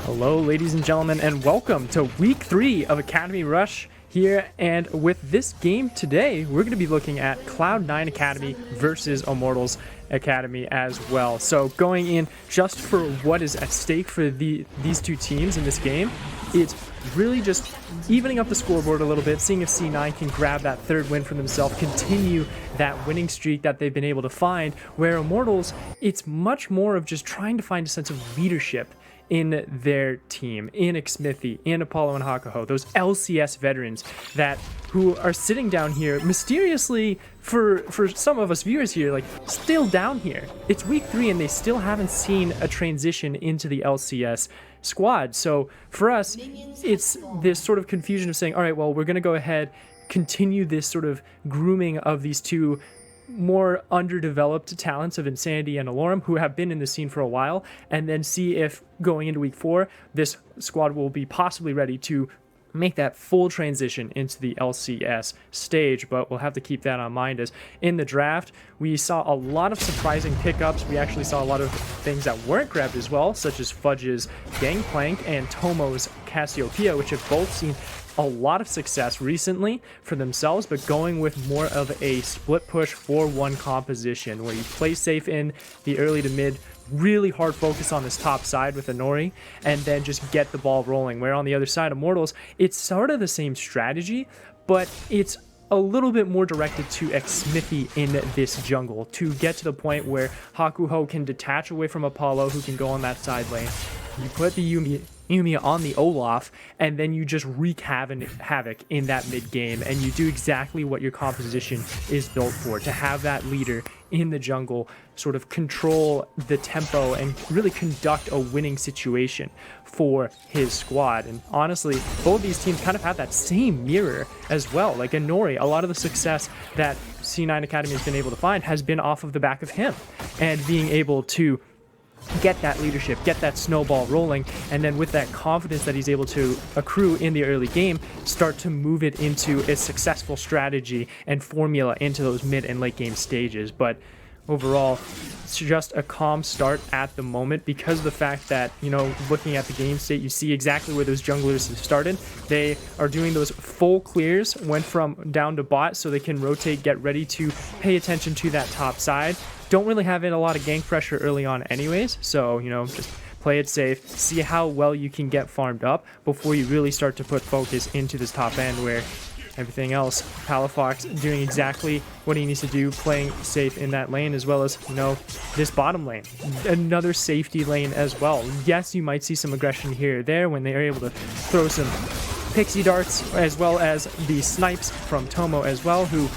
Hello, ladies and gentlemen, and welcome to week 3 of Academy Rush here. And with this game today, we're going to be looking at Could9 Academy versus Immortals Academy as well. So going in just for what is at stake for these two teams in this game, it's really just evening up the scoreboard a little bit, seeing if C9 can grab that third win for themselves, continue that winning streak that they've been able to find, where Immortals, it's much more of just trying to find a sense of leadership in their team, in Xmithy, in Apollo and Hakuho, those LCS veterans who are sitting down here mysteriously for some of us viewers here, like still down here. It's week 3 and they still haven't seen a transition into the LCS squad. So for us, it's this sort of confusion of saying, all right, well, we're going to go ahead, continue this sort of grooming of these two more underdeveloped talents of Insanity and Alorum, who have been in the scene for a while, and then see if going into week 4 this squad will be possibly ready to make that full transition into the LCS stage. But we'll have to keep that on mind, as in the draft we saw a lot of surprising pickups. We actually saw a lot of things that weren't grabbed as well, such as Fudge's Gangplank and Tomo's Cassiopeia, which have both seen a lot of success recently for themselves, but going with more of a split push 4-1 composition where you play safe in the early to mid, really hard focus on this top side with Inori, and then just get the ball rolling. Where on the other side, Immortals, it's sort of the same strategy, but it's a little bit more directed to Xmithy in this jungle to get to the point where Hakuho can detach away from Apollo, who can go on that side lane. You put the Yumi on the Olaf, and then you just wreak havoc in that mid game, and you do exactly what your composition is built for, to have that leader in the jungle sort of control the tempo and really conduct a winning situation for his squad. And honestly, both these teams kind of have that same mirror as well. Like Inori, a lot of the success that C9 Academy has been able to find has been off of the back of him and being able to get that leadership, get that snowball rolling, and then with that confidence that he's able to accrue in the early game, start to move it into a successful strategy and formula into those mid and late game stages. But overall, it's just a calm start at the moment because of the fact that, you know, looking at the game state, you see exactly where those junglers have started. They are doing those full clears, went from down to bot, so they can rotate, get ready to pay attention to that top side. Don't really have a lot of gank pressure early on anyways, so, you know, just play it safe, see how well you can get farmed up before you really start to put focus into this top end, where everything else, Palafox doing exactly what he needs to do, playing safe in that lane, as well as, you know, this bottom lane, another safety lane as well. Yes, you might see some aggression here or there when they are able to throw some pixie darts, as well as the snipes from Tomo as well, who,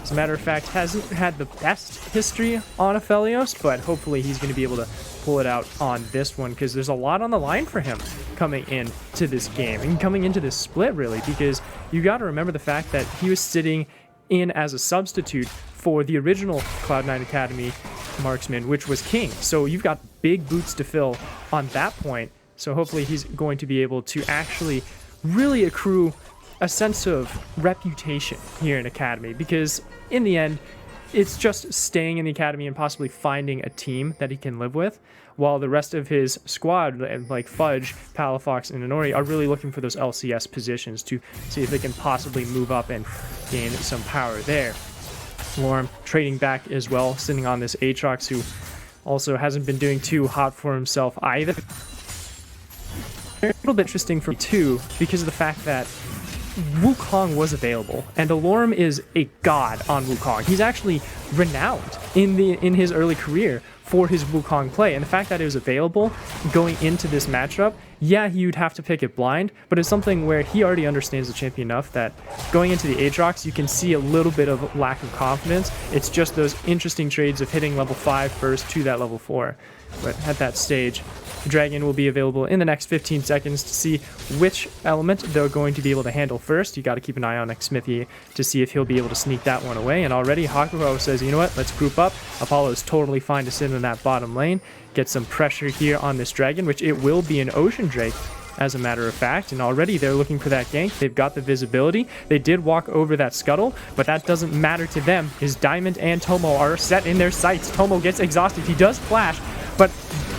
as a matter of fact, hasn't had the best history on Aphelios, but hopefully he's going to be able to pull it out on this one, because there's a lot on the line for him coming into this game and coming into this split, really, because you got to remember the fact that he was sitting in as a substitute for the original Could9 Academy marksman, which was King. So you've got big boots to fill on that point. So hopefully he's going to be able to actually really accrue a sense of reputation here in Academy, because in the end, it's just staying in the Academy and possibly finding a team that he can live with, while the rest of his squad, like Fudge, Palafox, and Inori, are really looking for those LCS positions to see if they can possibly move up and gain some power there. Lorm trading back as well, sitting on this Aatrox, who also hasn't been doing too hot for himself either. A little bit interesting for me too, because of the fact that Wukong was available, and Alorum is a god on Wukong. He's actually renowned in his early career for his Wukong play, and the fact that it was available going into this matchup, yeah, you'd have to pick it blind, but it's something where he already understands the champion enough that going into the Aatrox, you can see a little bit of lack of confidence. It's just those interesting trades of hitting level 5 first to that level 4. But at that stage, the Dragon will be available in the next 15 seconds to see which element they're going to be able to handle first. You got to keep an eye on Xmithy to see if he'll be able to sneak that one away. And already Hakuho says, you know what, let's group up. Apollo is totally fine to sit in that bottom lane, get some pressure here on this Dragon, which it will be an Ocean Drake, as a matter of fact, and already they're looking for that gank. They've got the visibility. They did walk over that scuttle, but that doesn't matter to them. His Diamond and Tomo are set in their sights. Tomo gets exhausted. He does flash, but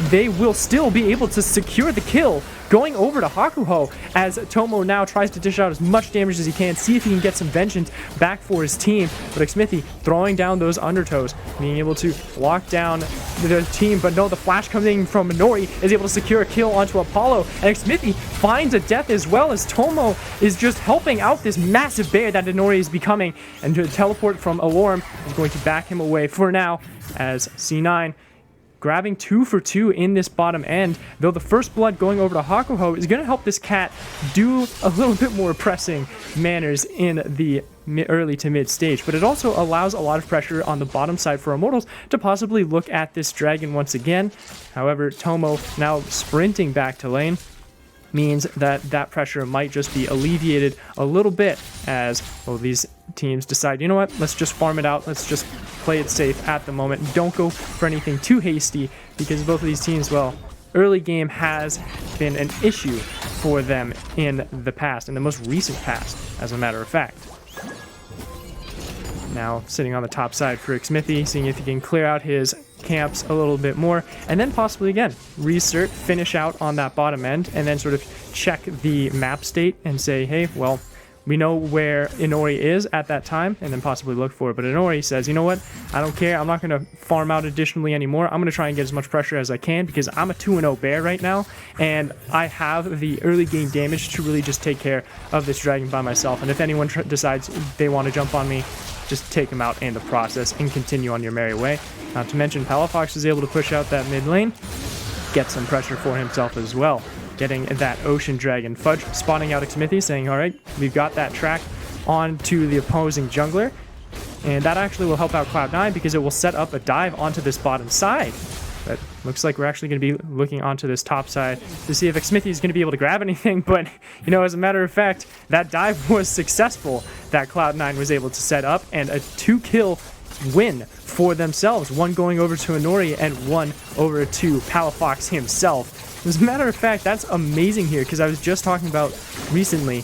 they will still be able to secure the kill, going over to Hakuho as Tomo now tries to dish out as much damage as he can, see if he can get some vengeance back for his team. But Xmithie throwing down those undertows, being able to lock down the team. But no, the flash coming from Minori is able to secure a kill onto Apollo, and Xmithie finds a death as well as Tomo is just helping out this massive bear that Minori is becoming, and to teleport from Alorum is going to back him away for now as C9 grabbing 2 for 2 in this bottom end, though the first blood going over to Hakuho is going to help this cat do a little bit more pressing manners in the early to mid stage, but it also allows a lot of pressure on the bottom side for Immortals to possibly look at this dragon once again. However, Tomo now sprinting back to lane means that that pressure might just be alleviated a little bit as, well, these teams decide, you know what, let's just farm it out, let's just play it safe at the moment, don't go for anything too hasty, because both of these teams, well, early game has been an issue for them in the past, in the most recent past, as a matter of fact. Now sitting on the top side for Xmithie, seeing if he can clear out his camps a little bit more, and then possibly again reinsert, finish out on that bottom end, and then sort of check the map state and say, hey, well, we know where Inori is at that time, and then possibly look for it. But Inori says, you know what, I don't care, I'm not going to farm out additionally anymore, I'm going to try and get as much pressure as I can, because I'm a 2-0 bear right now, and I have the early game damage to really just take care of this dragon by myself, and if anyone decides they want to jump on me, just take them out in the process and continue on your merry way. Not to mention, Palafox is able to push out that mid lane, get some pressure for himself as well. Getting that Ocean Dragon. Fudge spawning out Xmithie, saying, all right, we've got that track onto the opposing jungler. And that actually will help out Could9 because it will set up a dive onto this bottom side. But looks like we're actually going to be looking onto this top side to see if Xmithie is going to be able to grab anything. But, you know, as a matter of fact, that dive was successful that Could9 was able to set up, and a 2-kill win for themselves. One going over to Inori and one over to Palafox himself. As a matter of fact, that's amazing here, because I was just talking about recently,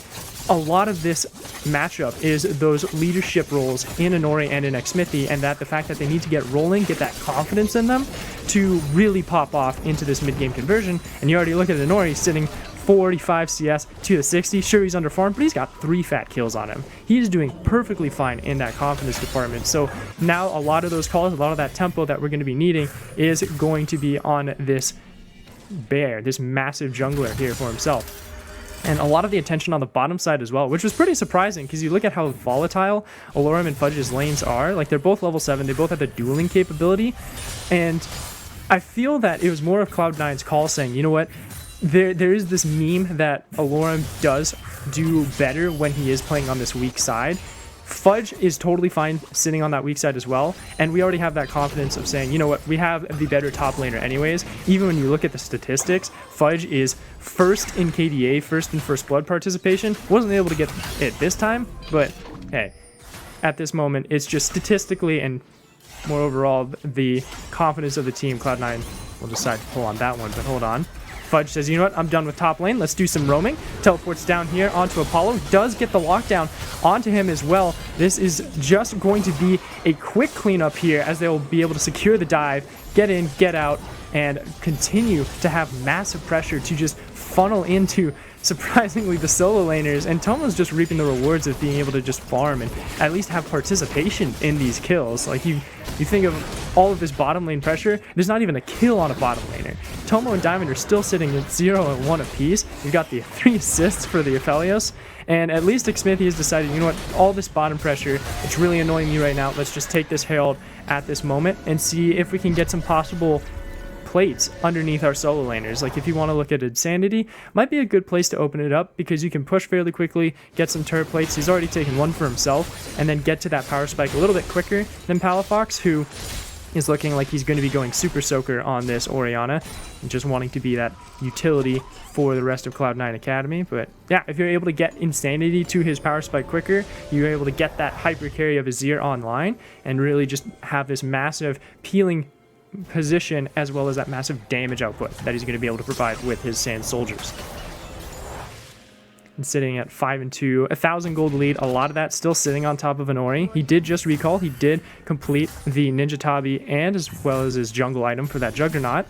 a lot of this matchup is those leadership roles in Inori and in Xmithie, and that the fact that they need to get rolling, get that confidence in them to really pop off into this mid-game conversion. And you already look at Inori sitting 45 CS to the 60. Sure, he's underfarmed, but he's got 3 fat kills on him. He's doing perfectly fine in that confidence department. So now a lot of those calls, a lot of that tempo that we're going to be needing is going to be on this bear, this massive jungler here for himself. And a lot of the attention on the bottom side as well, which was pretty surprising because you look at how volatile Alorum and Fudge's lanes are. Like, they're both level 7, they both have the dueling capability, and I feel that it was more of Cloud9's call saying, you know what, there is this meme that Alorum does do better when he is playing on this weak side. Fudge is totally fine sitting on that weak side as well, and we already have that confidence of saying, you know what, we have the better top laner anyways. Even when you look at the statistics, Fudge is first in KDA, first in First Blood participation. Wasn't able to get it this time, but hey, at this moment, it's just statistically and more overall the confidence of the team. Cloud9 will decide to pull on that one, but hold on. Fudge says, you know what, I'm done with top lane, let's do some roaming. Teleports down here onto Apollo, does get the lockdown onto him as well. This is just going to be a quick cleanup here as they will be able to secure the dive, get in, get out, and continue to have massive pressure to just funnel into, surprisingly, the solo laners. And Tomo's just reaping the rewards of being able to just farm and at least have participation in these kills. Like, you think of all of this bottom lane pressure, there's not even a kill on a bottom laner. Tomo and Diamond are still sitting at 0 and 1 apiece. We've got the 3 assists for the Aphelios, and at least Xmithie has decided, you know what, all this bottom pressure, it's really annoying me right now. Let's just take this Herald at this moment and see if we can get some possible plates underneath our solo laners. Like, if you want to look at Insanity, might be a good place to open it up because you can push fairly quickly, get some turret plates. He's already taken one for himself, and then get to that power spike a little bit quicker than Palafox, who is looking like he's going to be going Super Soaker on this Orianna, and just wanting to be that utility for the rest of Could9 Academy. But yeah, if you're able to get Insanity to his power spike quicker, you're able to get that hyper carry of Azir online and really just have this massive peeling position as well as that massive damage output that he's going to be able to provide with his Sand Soldiers. And sitting at 5 and 2, 1,000 gold lead, a lot of that still sitting on top of Inori. He did just recall, he did complete the Ninja Tabi and as well as his jungle item for that Juggernaut.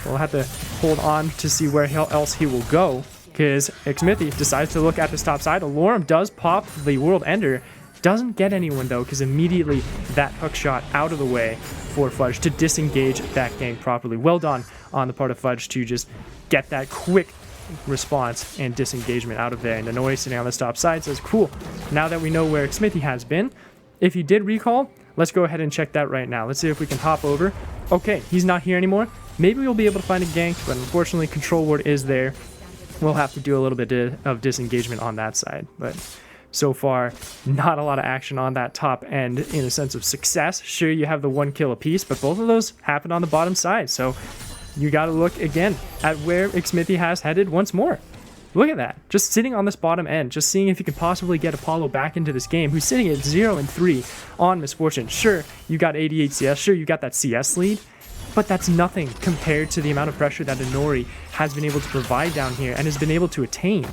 we'll have to hold on to see where else he will go, because Xmithy decides to look at this top side. Alorum does pop the World Ender. Doesn't get anyone though, because immediately that hook shot out of the way for Fudge to disengage that gank properly. Well done on the part of Fudge to just get that quick response and disengagement out of there. And Inori sitting on the top side says, cool, now that we know where Xmithy has been, if he did recall, let's go ahead and check that right now. Let's see if we can hop over. Okay, he's not here anymore. Maybe we'll be able to find a gank, but unfortunately control ward is there. We'll have to do a little bit of disengagement on that side, but so far, not a lot of action on that top end in a sense of success. Sure, you have the 1 kill apiece, but both of those happened on the bottom side. So you got to look again at where Xmithy has headed once more. Look at that. Just sitting on this bottom end, just seeing if you can possibly get Apollo back into this game, who's sitting at 0-3 on Misfortune. Sure, you got 88 CS. Sure, you got that CS lead, but that's nothing compared to the amount of pressure that Inori has been able to provide down here and has been able to attain.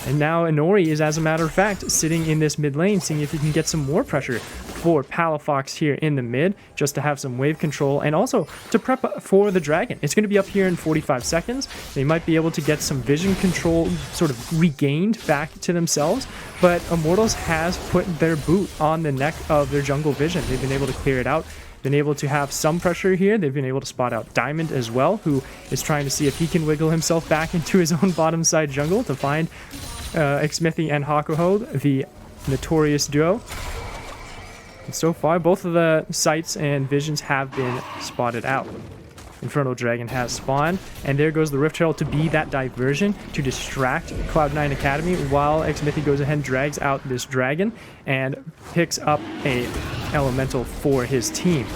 And now Inori is, as a matter of fact, sitting in this mid lane, seeing if he can get some more pressure for Palafox here in the mid, just to have some wave control and also to prep for the dragon. It's going to be up here in 45 seconds. They might be able to get some vision control sort of regained back to themselves, but Immortals has put their boot on the neck of their jungle vision. They've been able to clear it out. Been able to have some pressure here. They've been able to spot out Diamond as well, who is trying to see if he can wiggle himself back into his own bottom side jungle to find Xmithy and Hakuho, the notorious duo. And so far, both of the sights and visions have been spotted out. Infernal Dragon has spawned, and there goes the Rift Herald to be that diversion to distract Could9 Academy, while Xmithy goes ahead and drags out this dragon and picks up a elemental for his team.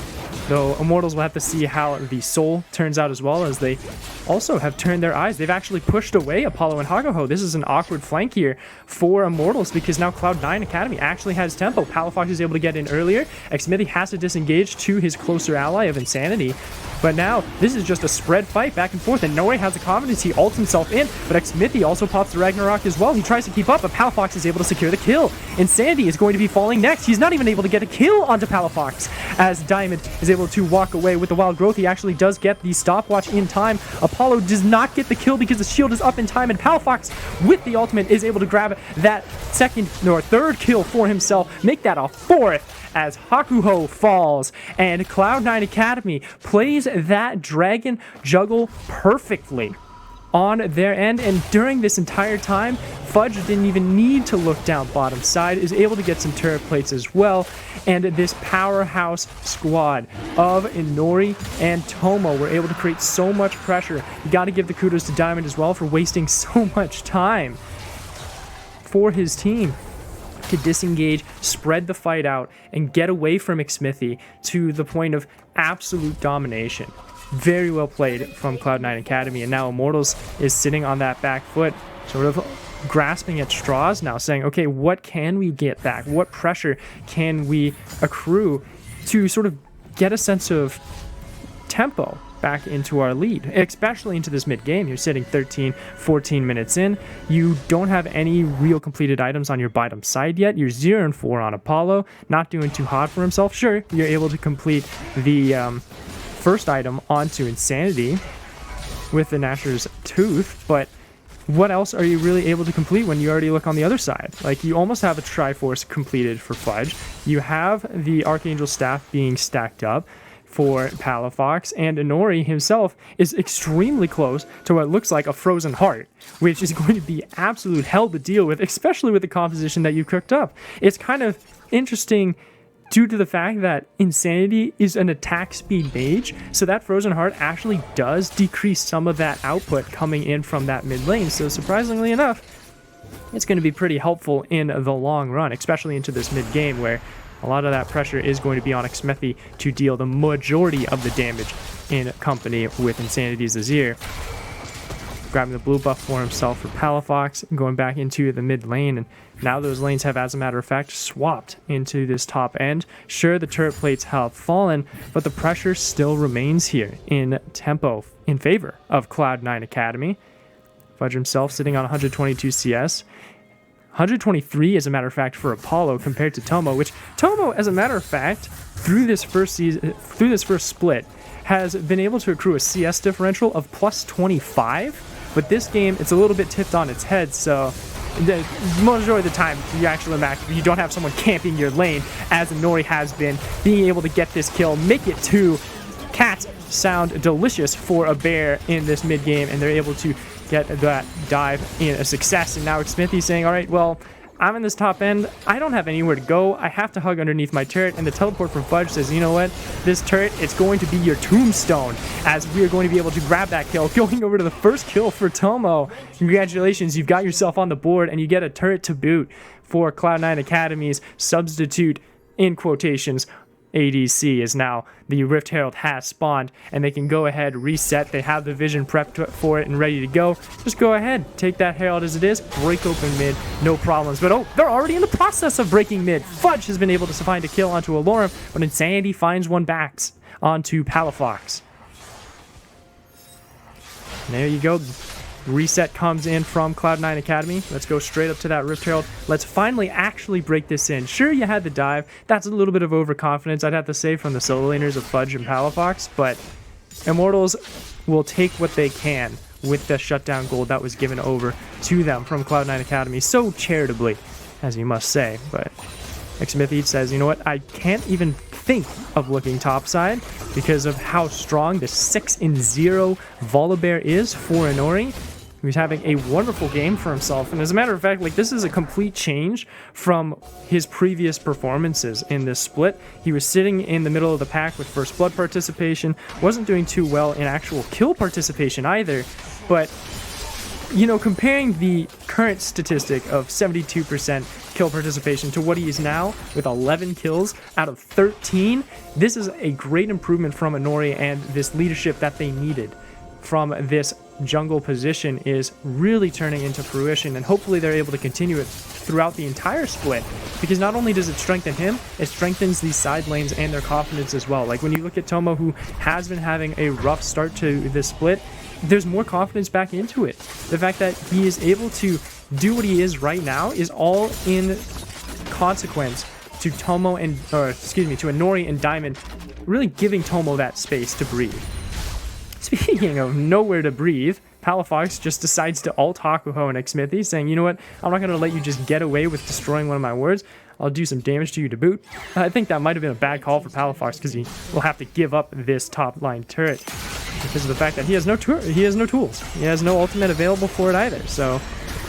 Though Immortals will have to see how the Soul turns out as well, as they also have turned their eyes. They've actually pushed away Apollo and Hakuho. This is an awkward flank here for Immortals, because now Could9 Academy actually has tempo. Palafox is able to get in earlier. Xmithy has to disengage to his closer ally of Insanity. But now, this is just a spread fight back and forth, and Noe has the confidence. He ults himself in, but Xmithy also pops the Ragnarok as well. He tries to keep up, but Palafox is able to secure the kill. Insanity is going to be falling next. He's not even able to get a kill onto Palafox, as Diamond is able to walk away with the Wild Growth. He actually does get the stopwatch in time. Apollo does not get the kill because the shield is up in time, and Palafox, with the ultimate, is able to grab that second or third kill for himself, make that a fourth, as Hakuho falls, and Could9 Academy plays that dragon juggle perfectly on their end. And during this entire time, Fudge didn't even need to look down bottom side, is able to get some turret plates as well, and this powerhouse squad of Inori and Tomo were able to create so much pressure. You got to give the kudos to Diamond as well for wasting so much time for his team to disengage, spread the fight out, and get away from Xmithy to the point of absolute domination. Very well played from Could9 Academy, and now Immortals is sitting on that back foot, sort of grasping at straws now, saying, okay, what can we get back? What pressure can we accrue to sort of get a sense of tempo back into our lead, especially into this mid-game? You're sitting 13, 14 minutes in. You don't have any real completed items on your bottom side yet. You're 0-4 on Apollo, not doing too hot for himself. Sure, you're able to complete the first item onto Insanity with the Gnasher's Tooth, but what else are you really able to complete when you already look on the other side? Like, you almost have a Triforce completed for Fudge. You have the Archangel Staff being stacked up for Palafox, and Inori himself is extremely close to what looks like a Frozen Heart, which is going to be absolute hell to deal with, especially with the composition that you cooked up. It's kind of interesting due to the fact that Insanity is an attack speed mage, so that Frozen Heart actually does decrease some of that output coming in from that mid lane. So surprisingly enough, it's going to be pretty helpful in the long run, especially into this mid game where a lot of that pressure is going to be on Xmithy to deal the majority of the damage in company with Insanity's Azir. Grabbing the blue buff for himself for Palafox, going back into the mid lane, and now those lanes have, as a matter of fact, swapped into this top end. Sure, the turret plates have fallen, but the pressure still remains here in tempo in favor of Could9 Academy. Fudge himself sitting on 122 CS. 123, as a matter of fact, for Apollo compared to Tomo, which Tomo, as a matter of fact, through this first split, has been able to accrue a CS differential of plus 25, but this game, it's a little bit tipped on its head, so the majority of the time, you don't have someone camping your lane, as Nori has been, being able to get this kill, make it to Cats sound delicious for a bear in this mid game, and they're able to get that dive in a success. And now Smithy's saying, all right, well, I'm in this top end. I don't have anywhere to go. I have to hug underneath my turret. And the teleport from Fudge says, you know what? This turret, it's going to be your tombstone, as we are going to be able to grab that kill. Going over to the first kill for Tomo. Congratulations, you've got yourself on the board, and you get a turret to boot for Cloud9 Academy's substitute, in quotations, ADC, is now the Rift Herald has spawned, and they can go ahead, reset. They have the vision prepped for it and ready to go. Just go ahead, take that Herald as it is, break open mid, no problems. But oh, they're already in the process of breaking mid. Fudge has been able to find a kill onto Alorum, but Insanity finds one back onto Palafox. There you go. Reset comes in from Cloud9 Academy. Let's go straight up to that Rift Herald. Let's finally actually break this in. Sure, you had the dive. That's a little bit of overconfidence, I'd have to say, from the solo laners of Fudge and Palafox, but Immortals will take what they can with the shutdown gold that was given over to them from Cloud9 Academy so charitably, as you must say. But Smithy says, you know what, I can't even think of looking topside because of how strong the 6-0 Volibear is for Inori. He's having a wonderful game for himself, and as a matter of fact, like, this is a complete change from his previous performances in this split. He was sitting in the middle of the pack with first blood participation, wasn't doing too well in actual kill participation either, but you know, comparing the current statistic of 72% kill participation to what he is now with 11 kills out of 13, this is a great improvement from Inori, and this leadership that they needed from this jungle position is really turning into fruition, and hopefully they're able to continue it throughout the entire split, because not only does it strengthen him, it strengthens these side lanes and their confidence as well. Like when you look at Tomo, who has been having a rough start to this split, there's more confidence back into it. The fact that he is able to do what he is right now is all in consequence to Tomo and, to Inori and Diamond, really giving Tomo that space to breathe. Speaking of nowhere to breathe, Palafox just decides to ult Hakuho and Smithy, saying, you know what, I'm not going to let you just get away with destroying one of my wards. I'll do some damage to you to boot. I think that might have been a bad call for Palafox, because he will have to give up this top line turret because of the fact that he has no tools. He has no ultimate available for it either, so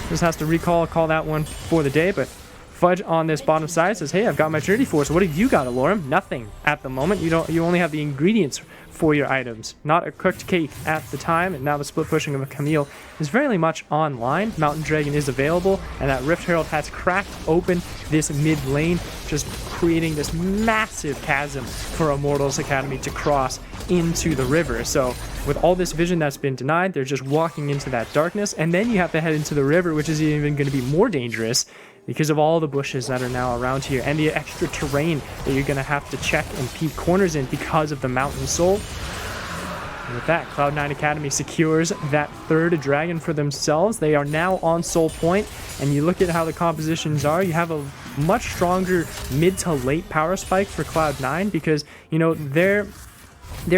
just has to call that one for the day. But Fudge on this bottom side says, hey, I've got my Trinity Force. What have you got, Alorum? Nothing at the moment. You only have the ingredients for your items. Not a cooked cake at the time, and now the split pushing of a Camille is very much online. Mountain Dragon is available, and that Rift Herald has cracked open this mid lane, just creating this massive chasm for Immortals Academy to cross into the river. So with all this vision that's been denied, they're just walking into that darkness, and then you have to head into the river, which is even going to be more dangerous because of all the bushes that are now around here and the extra terrain that you're going to have to check and peek corners in because of the mountain soul. And with that, Cloud9 Academy secures that third dragon for themselves. They are now on Soul Point, and you look at how the compositions are, you have a much stronger mid to late power spike for Cloud9, because, you know, their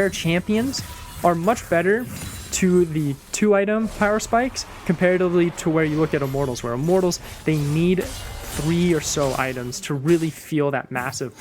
champions are much better to the 2-item power spikes comparatively to where you look at Immortals, where Immortals, they need 3 or so items to really feel that massive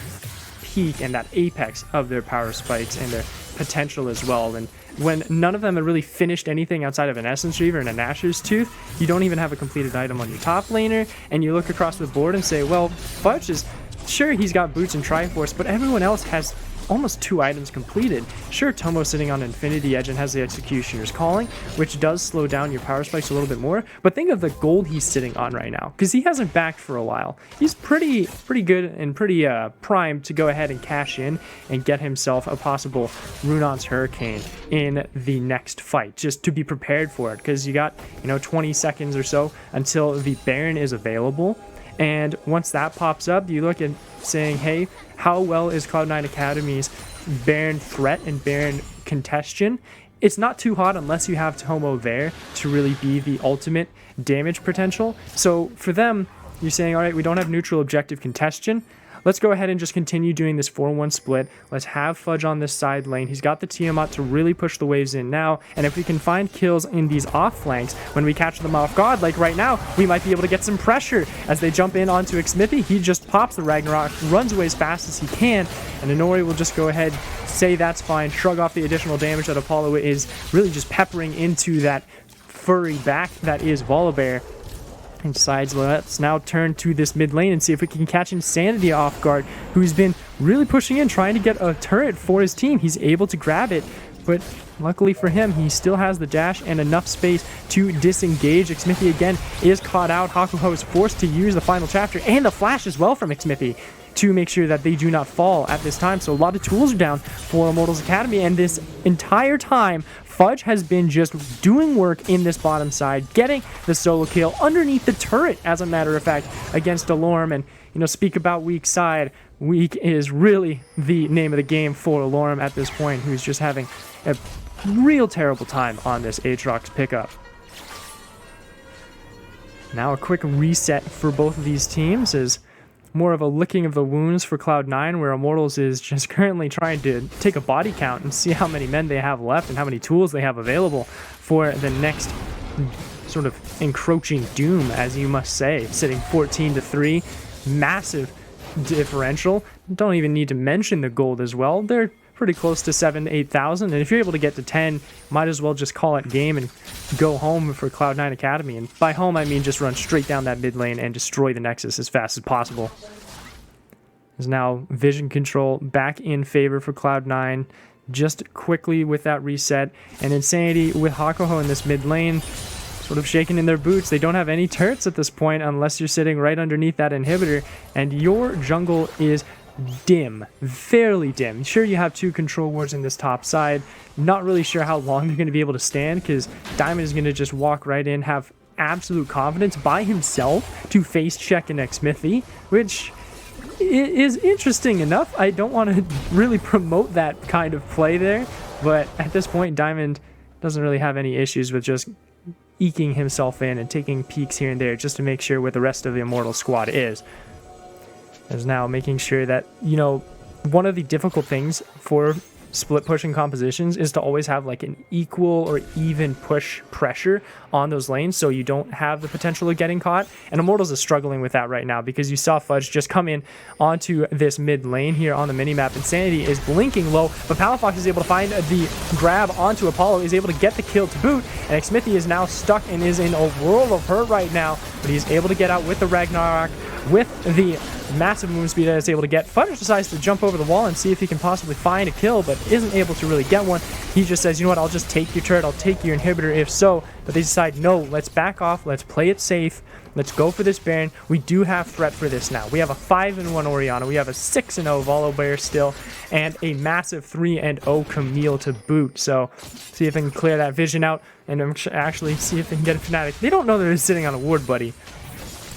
peak and that apex of their power spikes and their potential as well. And when none of them have really finished anything outside of an Essence Reaver and a Nashor's Tooth, you don't even have a completed item on your top laner, and you look across the board and say, well, Fudge is, sure, he's got Boots and Triforce, but everyone else has almost 2 items completed. Sure, Tomo's sitting on Infinity Edge and has the Executioner's Calling, which does slow down your power spikes a little bit more, but think of the gold he's sitting on right now, because he hasn't backed for a while. He's pretty good and pretty primed to go ahead and cash in and get himself a possible Runon's Hurricane in the next fight, just to be prepared for it, because you got, 20 seconds or so until the Baron is available. And once that pops up, you look at saying, hey, how well is Cloud9 Academy's Baron threat and Baron contestion? It's not too hot unless you have Tomo there to really be the ultimate damage potential. So for them, you're saying, all right, we don't have neutral objective contestion. let's go ahead and just continue doing this 4-1 split. Let's have Fudge on this side lane. He's got the Tiamat to really push the waves in now, and if we can find kills in these off flanks, when we catch them off guard, like right now, we might be able to get some pressure as they jump in onto Xmithy. He just pops the Ragnarok, runs away as fast as he can, and Inori will just go ahead, say that's fine, shrug off the additional damage that Apollo is really just peppering into that furry back that is Volibear. And decides, let's now turn to this mid lane and see if we can catch Insanity off guard, who's been really pushing in, trying to get a turret for his team. He's able to grab it, but luckily for him, he still has the dash and enough space to disengage. Xmithy again is caught out. Hakuho is forced to use the final chapter and the flash as well from Xmithy to make sure that they do not fall at this time. So a lot of tools are down for Immortals Academy, and this entire time, Fudge has been just doing work in this bottom side, getting the solo kill underneath the turret, as a matter of fact, against Alorm. And, you know, speak about weak side. Weak is really the name of the game for Alorm at this point, who's just having a real terrible time on this Aatrox pickup. Now a quick reset for both of these teams is more of a licking of the wounds for Could9, where Immortals is just currently trying to take a body count and see how many men they have left and how many tools they have available for the next sort of encroaching doom, as you must say. Sitting 14-3, massive differential. Don't even need to mention the gold as well. They're pretty close to 7,000 to 8,000, and if you're able to get to 10, might as well just call it game and go home for Could9 Academy. And by home, I mean just run straight down that mid lane and destroy the Nexus as fast as possible. There's now vision control back in favor for Could9, just quickly with that reset, and Insanity with Hakuho in this mid lane, sort of shaking in their boots. They don't have any turrets at this point unless you're sitting right underneath that inhibitor, and your jungle is dim, fairly dim. Sure, you have 2 control wards in this top side. Not really sure how long they're going to be able to stand, because Diamond is going to just walk right in, have absolute confidence by himself to face check an Xmithy, which is interesting enough. I don't want to really promote that kind of play there, but at this point, Diamond doesn't really have any issues with just eking himself in and taking peeks here and there just to make sure where the rest of the Immortal squad is. Is now making sure that, you know, one of the difficult things for split pushing compositions is to always have like an equal or even push pressure on those lanes, so you don't have the potential of getting caught. And Immortals is struggling with that right now, because you saw Fudge just come in onto this mid lane here on the minimap. Insanity is blinking low, but Palafox is able to find the grab onto Apollo, is able to get the kill to boot, and Xmithy is now stuck and is in a world of hurt right now, but he's able to get out with the Ragnarok, with the massive move speed that it's able to get. Fudge decides to jump over the wall and see if he can possibly find a kill, but isn't able to really get one. He just says, you know what, I'll just take your turret, I'll take your inhibitor if so. But they decide, no, let's back off, let's play it safe, let's go for this Baron. We do have threat for this now. We have a 5-1 Orianna, we have a 6-0 Volibear still, and a massive 3-0 Camille to boot. So see if they can clear that vision out and actually see if they can get a Fnatic. They don't know they're sitting on a ward, buddy.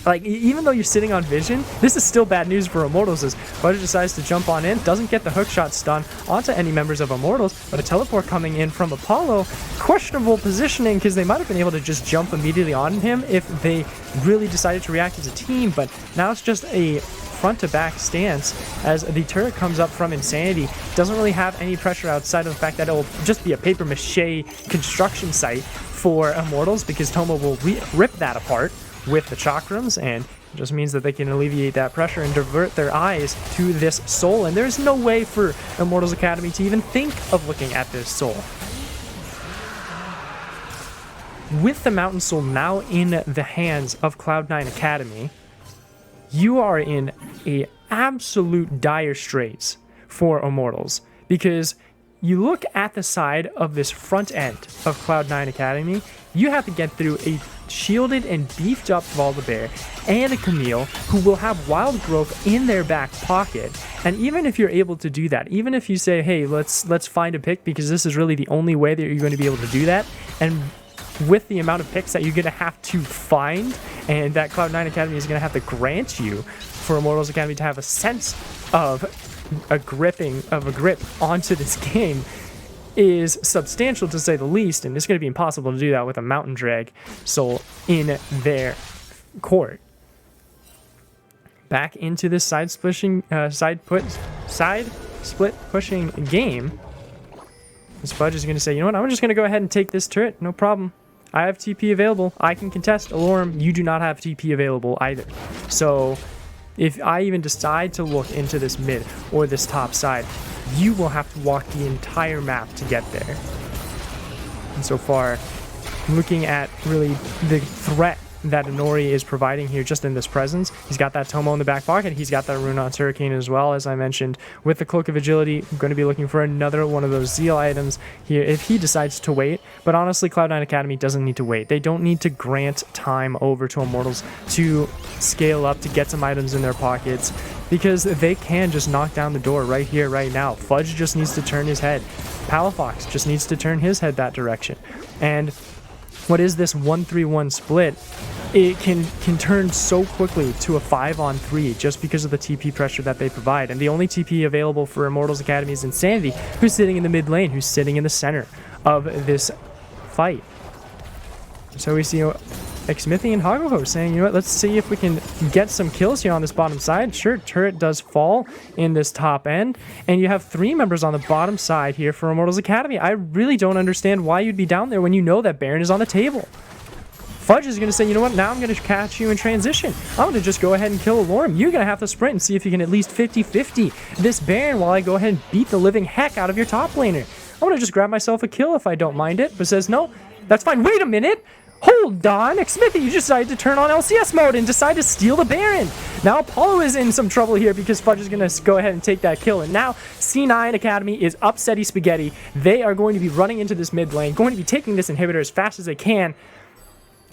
Like, even though you're sitting on vision, this is still bad news for Immortals, as Fudge decides to jump on in, doesn't get the hookshot stun onto any members of Immortals, but a teleport coming in from Apollo. Questionable positioning, because they might have been able to just jump immediately on him if they really decided to react as a team, but now it's just a front-to-back stance as the turret comes up from Insanity. Doesn't really have any pressure outside of the fact that it will just be a paper mache construction site for Immortals, because Toma will rip that apart with the chakrams, and it just means that they can alleviate that pressure and divert their eyes to this soul. And there's no way for Immortals Academy to even think of looking at this soul. With the Mountain Soul now in the hands of Could9 Academy, you are in a absolute dire straits for Immortals, because you look at the side of this front end of Could9 Academy, you have to get through a shielded and beefed up Volibear and a Camille who will have Wild Growth in their back pocket. And even if you're able to do that, even if you say, hey, let's find a pick, because this is really the only way that you're going to be able to do that, and with the amount of picks that you're going to have to find and that Coud9 Academy is going to have to grant you for Immortals Academy to have a sense of a grip onto this game, is substantial to say the least, and it's going to be impossible to do that with a Mountain Drag Soul in their court. back into this side split pushing game. This Fudge is going to say, you know what, I'm just going to go ahead and take this turret, no problem. I have TP available. I can contest. Alorum, you do not have TP available either. So if I even decide to look into this mid or this top side, you will have to walk the entire map to get there. And so far, looking at really the threat that Inori is providing here just in this presence. He's got that Tomo in the back pocket. He's got that Rune on Hurricane as well, as I mentioned. With the Cloak of Agility, I'm going to be looking for another one of those Zeal items here if he decides to wait. But honestly, Cloud9 Academy doesn't need to wait. They don't need to grant time over to Immortals to scale up, to get some items in their pockets, because they can just knock down the door right here, right now. Fudge just needs to turn his head. Palafox just needs to turn his head that direction. And what is this 1-3-1 split? It can turn so quickly to a 5-on-3 just because of the TP pressure that they provide. And the only TP available for Immortals Academy is Insanity, who's sitting in the mid lane, who's sitting in the center of this fight. So we see Xmithy and Hagoho saying, you know what, let's see if we can get some kills here on this bottom side. Sure, turret does fall in this top end, and you have 3 members on the bottom side here for Immortals Academy. I really don't understand why you'd be down there when you know that Baron is on the table. Fudge is going to say, you know what, now I'm going to catch you in transition. I'm going to just go ahead and kill Alorum. You're going to have to sprint and see if you can at least 50-50 this Baron while I go ahead and beat the living heck out of your top laner. I'm going to just grab myself a kill if I don't mind it, but says, no, that's fine. Wait a minute. Hold on, Xmithy, you just decided to turn on LCS mode and decide to steal the Baron. Now Apollo is in some trouble here because Fudge is going to go ahead and take that kill. And now C9 Academy is upsetty spaghetti. They are going to be running into this mid lane, going to be taking this inhibitor as fast as they can,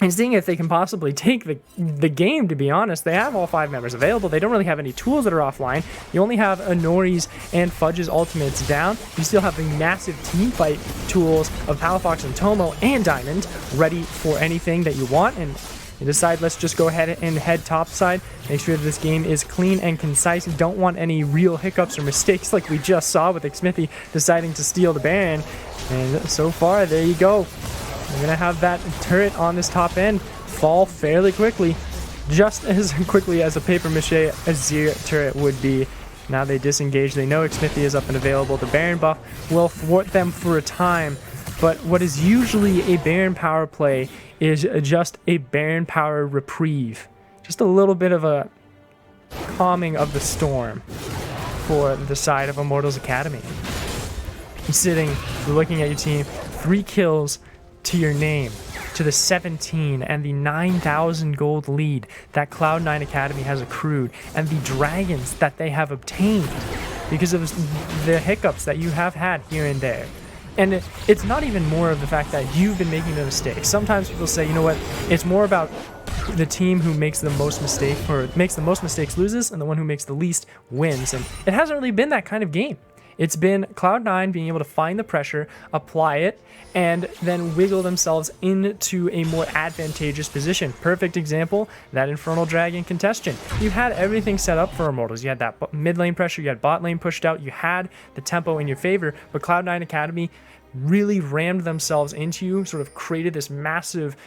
and seeing if they can possibly take the game, to be honest. They have all 5 members available. They don't really have any tools that are offline. You only have Inori's and Fudge's ultimates down. You still have the massive team fight tools of Palafox and Tomo and Diamond ready for anything that you want. And you decide, let's just go ahead and head topside. Make sure that this game is clean and concise. You don't want any real hiccups or mistakes like we just saw with Xmithy deciding to steal the Baron. And so far, there you go. We're going to have that turret on this top end fall fairly quickly, just as quickly as a paper mache Azir turret would be. Now they disengage. They know Xmithy is up and available. The Baron buff will thwart them for a time, but what is usually a Baron power play is just a Baron power reprieve. Just a little bit of a calming of the storm for the side of Immortals Academy. You're sitting, you're looking at your team, 3 kills to your name, to the 17 and the 9,000 gold lead that Cloud9 Academy has accrued, and the dragons that they have obtained because of the hiccups that you have had here and there. And it's not even more of the fact that you've been making the mistakes. Sometimes people say, you know what, it's more about the team who makes the most mistakes, or makes the most mistakes loses, and the one who makes the least wins. And it hasn't really been that kind of game. It's been Cloud9 being able to find the pressure, apply it, and then wiggle themselves into a more advantageous position. Perfect example, that Infernal Dragon contestation. You had everything set up for Immortals. You had that mid lane pressure, you had bot lane pushed out, you had the tempo in your favor, but Cloud9 Academy really rammed themselves into you, sort of created this massive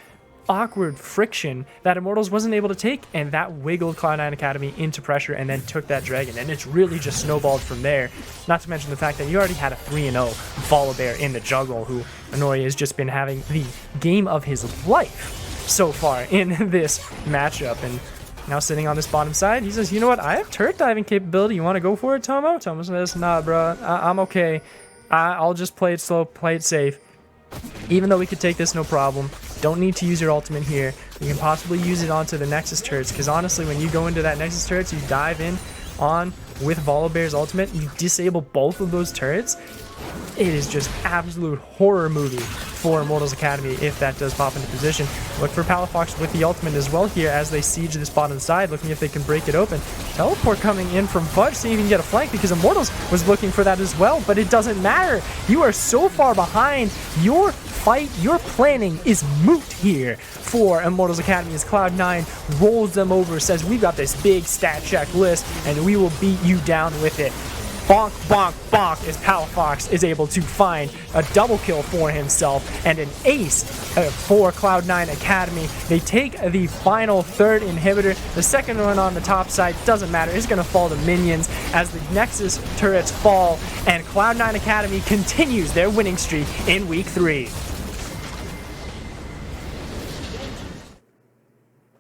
awkward friction that Immortals wasn't able to take, and that wiggled Cloud9 Academy into pressure and then took that dragon, and it's really just snowballed from there. Not to mention the fact that you already had a 3-0 Volibear in the jungle, who Inori has just been having the game of his life so far in this matchup. And now sitting on this bottom side, he says, you know what, I have turret diving capability, you want to go for it, Tomo? Tomo says, nah bro, I'm okay, I'll just play it slow, play it safe. Even though we could take this no problem, don't need to use your ultimate here. You can possibly use it onto the Nexus turrets, because honestly, when you go into that Nexus turrets, you dive in on with Volibear's ultimate, you disable both of those turrets. It is just absolute horror movie for Immortals Academy if that does pop into position. Look for Palafox with the ultimate as well here as they siege this bottom side, looking if they can break it open. Teleport coming in from Fudge, seeing if he can get a flank, because Immortals was looking for that as well, but it doesn't matter. You are so far behind. Your fight, your planning is moot here for Immortals Academy as Cloud9 rolls them over, says we've got this big stat check list and we will beat you down with it. bonk, bonk, bonk, as Palafox is able to find a double kill for himself and an ace for Could9 Academy. They take the final third inhibitor. The second one on the top side doesn't matter. It's going to fall to minions as the Nexus turrets fall, and Could9 Academy continues their winning streak in Week 3.